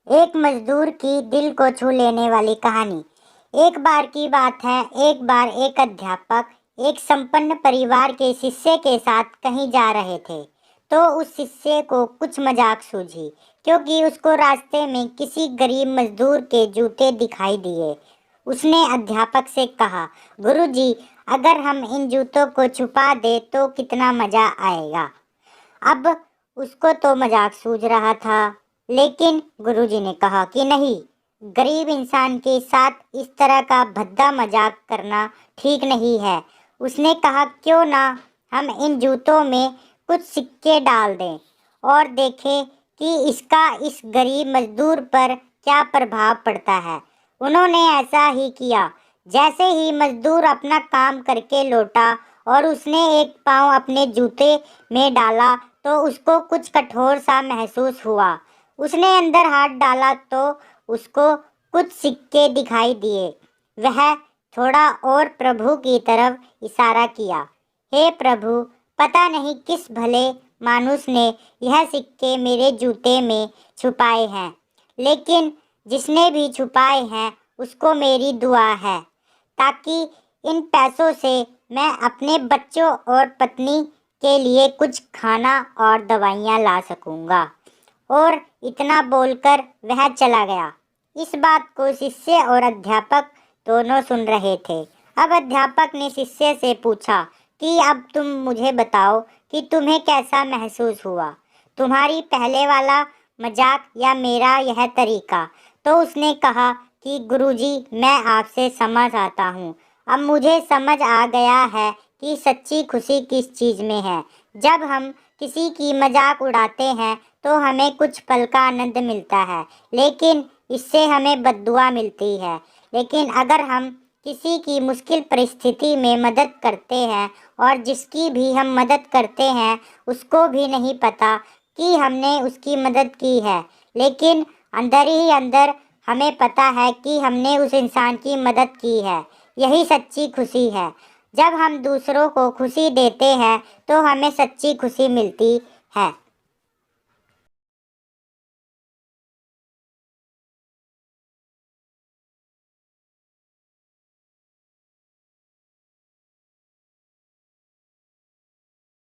एक मजदूर की दिल को छू लेने वाली कहानी। एक बार की बात है, एक बार एक अध्यापक एक संपन्न परिवार के शिष्य के साथ कहीं जा रहे थे। तो उस शिष्य को कुछ मजाक सूझी, क्योंकि उसको रास्ते में किसी गरीब मजदूर के जूते दिखाई दिए। उसने अध्यापक से कहा, गुरुजी, अगर हम इन जूतों को छुपा दे तो कितना मजा आएगा। अब उसको तो मजाक सूझ रहा था, लेकिन गुरुजी ने कहा कि नहीं, गरीब इंसान के साथ इस तरह का भद्दा मजाक करना ठीक नहीं है। उसने कहा, क्यों ना हम इन जूतों में कुछ सिक्के डाल दें और देखें कि इसका इस गरीब मजदूर पर क्या प्रभाव पड़ता है। उन्होंने ऐसा ही किया। जैसे ही मजदूर अपना काम करके लौटा और उसने एक पाँव अपने जूते में डाला तो उसको कुछ कठोर सा महसूस हुआ। उसने अंदर हाथ डाला तो उसको कुछ सिक्के दिखाई दिए। वह थोड़ा और प्रभु की तरफ इशारा किया। हे प्रभु, पता नहीं किस भले मानुस ने यह सिक्के मेरे जूते में छुपाए हैं, लेकिन जिसने भी छुपाए हैं उसको मेरी दुआ है, ताकि इन पैसों से मैं अपने बच्चों और पत्नी के लिए कुछ खाना और दवाइयाँ ला सकूँगा। और इतना बोलकर वह चला गया। इस बात को शिष्य और अध्यापक दोनों सुन रहे थे। अब अध्यापक ने शिष्य से पूछा कि अब तुम मुझे बताओ कि तुम्हें कैसा महसूस हुआ, तुम्हारी पहले वाला मजाक या मेरा यह तरीका। तो उसने कहा कि गुरुजी, मैं आपसे समझ आता हूँ। अब मुझे समझ आ गया है कि सच्ची खुशी किस चीज़ में है। जब हम किसी की मजाक उड़ाते हैं तो हमें कुछ पल का आनंद मिलता है, लेकिन इससे हमें बद्दुआ मिलती है। लेकिन अगर हम किसी की मुश्किल परिस्थिति में मदद करते हैं और जिसकी भी हम मदद करते हैं उसको भी नहीं पता कि हमने उसकी मदद की है, लेकिन अंदर ही अंदर हमें पता है कि हमने उस इंसान की मदद की है। यही सच्ची खुशी है। जब हम दूसरों को खुशी देते हैं तो हमें सच्ची खुशी मिलती है।